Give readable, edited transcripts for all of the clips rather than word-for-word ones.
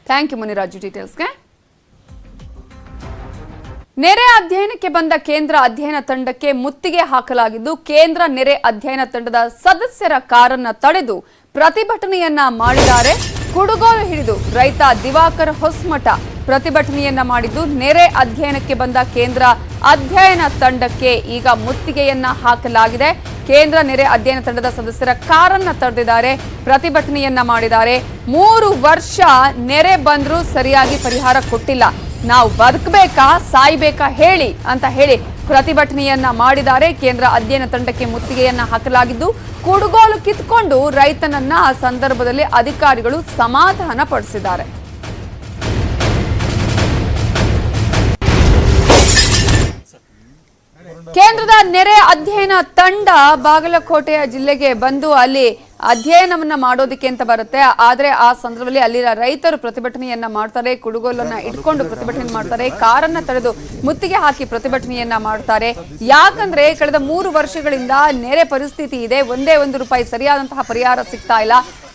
Thank you Muniraju ಡೀಟೇಲ್ಸ್ಗೆ. ನೆರೆ ಅಧ್ಯಯನಕ್ಕೆ ಬಂದ ಕೇಂದ್ರ ಅಧ್ಯಯನ ತಂಡಕ್ಕೆ ಮುತ್ತಿಗೆ ಹಾಕಲಾಗಿದ್ದು, ಕೇಂದ್ರ ನೆರೆ ಅಧ್ಯಯನ ತಂಡದ ಸದಸ್ಯರ ಕಾರನ್ನ ತಡೆದು ಪ್ರತಿಭಟನೆಯನ್ನ ಮಾಡಿದ್ದಾರೆ. ಕುಡುಗೋಲು ಹಿಡಿದು ರೈತ ದಿವಾಕರ್ ಹೊಸಮಠ ಪ್ರತಿಭಟನೆಯನ್ನ ಮಾಡಿದ್ದು, ನೆರೆ ಅಧ್ಯಯನಕ್ಕೆ ಬಂದ ಕೇಂದ್ರ ಅಧ್ಯಯನ ತಂಡಕ್ಕೆ ಈಗ ಮುತ್ತಿಗೆಯನ್ನ ಹಾಕಲಾಗಿದೆ. ಕೇಂದ್ರ ನೆರೆ ಅಧ್ಯಯನ ತಂಡದ ಸದಸ್ಯರ ಕಾರನ್ನ ತಡೆದಿದ್ದಾರೆ, ಪ್ರತಿಭಟನೆಯನ್ನ ಮಾಡಿದ್ದಾರೆ. 3 ವರ್ಷ ನೆರೆ ಬಂದ್ರೂ ಸರಿಯಾಗಿ ಪರಿಹಾರ ಕೊಟ್ಟಿಲ್ಲ, ನಾವು ಬದುಕಬೇಕಾ ಸಾಯ್ಬೇಕಾ ಹೇಳಿ ಅಂತ ಹೇಳಿ ಪ್ರತಿಭಟನೆಯನ್ನ ಮಾಡಿದ್ದಾರೆ. ಕೇಂದ್ರ ಅಧ್ಯಯನ ತಂಡಕ್ಕೆ ಮುತ್ತಿಗೆಯನ್ನ ಹಾಕಲಾಗಿದ್ದು, ಕುಡುಗೋಲು ಕಿತ್ಕೊಂಡು ರೈತನನ್ನ ಆ ಸಂದರ್ಭದಲ್ಲಿ ಅಧಿಕಾರಿಗಳು ಸಮಾಧಾನ ಪಡಿಸಿದ್ದಾರೆ. ಕೇಂದ್ರದ ನೆರೆ ಅಧ್ಯಯನ ತಂಡ ಬಾಗಲಕೋಟೆಯ ಜಿಲ್ಲೆಗೆ ಬಂದು ಅಲ್ಲಿ ಅಧ್ಯಯನವನ್ನ ಮಾಡೋದಕ್ಕೆ ಅಂತ ಬರುತ್ತೆ. ಆದ್ರೆ ಆ ಸಂದರ್ಭದಲ್ಲಿ ಅಲ್ಲಿನ ರೈತರು ಪ್ರತಿಭಟನೆಯನ್ನ ಮಾಡ್ತಾರೆ, ಕುಡುಗೋಲನ್ನ ಇಟ್ಕೊಂಡು ಪ್ರತಿಭಟನೆ ಮಾಡ್ತಾರೆ, ಕಾರನ್ನ ತಡೆದು ಮುತ್ತಿಗೆ ಹಾಕಿ ಪ್ರತಿಭಟನೆಯನ್ನ ಮಾಡ್ತಾರೆ. ಯಾಕಂದ್ರೆ ಕಳೆದ 3 ವರ್ಷಗಳಿಂದ ನೆರೆ ಪರಿಸ್ಥಿತಿ ಇದೆ, ಒಂದೇ ₹1 ಸರಿಯಾದಂತಹ ಪರಿಹಾರ ಸಿಗ್ತಾ ಇಲ್ಲ.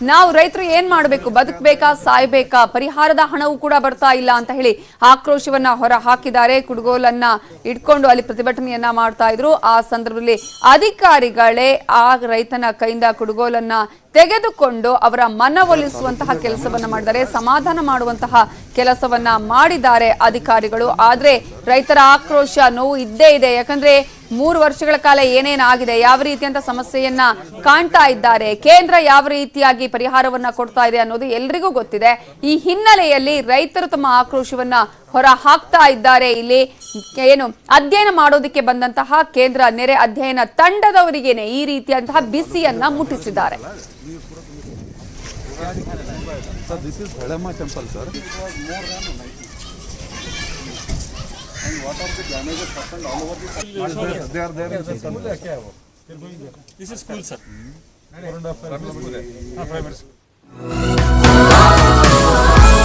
ನಾವು ರೈತರು ಏನ್ ಮಾಡಬೇಕು, ಬದುಕಬೇಕಾ ಸಾಯ್ಬೇಕಾ, ಪರಿಹಾರದ ಹಣವೂ ಕೂಡ ಬರ್ತಾ ಇಲ್ಲ ಅಂತ ಹೇಳಿ ಆಕ್ರೋಶವನ್ನ ಹೊರ ಹಾಕಿದ್ದಾರೆ. ಕುಡುಗೋಲನ್ನ ಇಟ್ಕೊಂಡು ಅಲ್ಲಿ ಪ್ರತಿಭಟನೆಯನ್ನ ಮಾಡ್ತಾ ಇದ್ರು. ಆ ಸಂದರ್ಭದಲ್ಲಿ ಅಧಿಕಾರಿಗಳೇ ಆ ರೈತನ ಕೈಯಿಂದ ಕುಡುಗೋಲನ್ನ ತೆಗೆದುಕೊಂಡು ಅವರ ಮನವೊಲಿಸುವಂತಹ ಕೆಲಸವನ್ನ ಮಾಡಿದ್ದಾರೆ, ಸಮಾಧಾನ ಮಾಡುವಂತಹ ಕೆಲಸವನ್ನ ಮಾಡಿದ್ದಾರೆ ಅಧಿಕಾರಿಗಳು. ಆದ್ರೆ ರೈತರ ಆಕ್ರೋಶ ನೋವು ಇದ್ದೇ ಇದೆ. ಯಾಕಂದ್ರೆ 3 ವರ್ಷಗಳ ಕಾಲ ಏನೇನಾಗಿದೆ, ಯಾವ ರೀತಿಯಂತ ಸಮಸ್ಯೆಯನ್ನ ಕಾಣ್ತಾ ಇದ್ದಾರೆ, ಕೇಂದ್ರ ಯಾವ ರೀತಿಯಾಗಿ ಪರಿಹಾರವನ್ನ ಕೊಡ್ತಾ ಇದೆ ಅನ್ನೋದು ಎಲ್ರಿಗೂ ಗೊತ್ತಿದೆ. ಈ ಹಿನ್ನೆಲೆಯಲ್ಲಿ ರೈತರು ತಮ್ಮ ಆಕ್ರೋಶವನ್ನ ಹೊರ ಹಾಕ್ತಾ ಇದ್ದಾರೆ. ಇಲ್ಲಿ ಏನು ಅಧ್ಯಯನ ಮಾಡೋದಕ್ಕೆ ಬಂದಂತಹ ಕೇಂದ್ರ ನೆರೆ ಅಧ್ಯಯನ ತಂಡದವರಿಗೇನೆ ಈ ರೀತಿಯಂತಹ ಬಿಸಿಯನ್ನ ಮುಟ್ಟಿಸಿದ್ದಾರೆ. Sir, this is Bhadama temple, sir. And what are the damages happened all over the They are there in the school. This is school, sir. Primary school.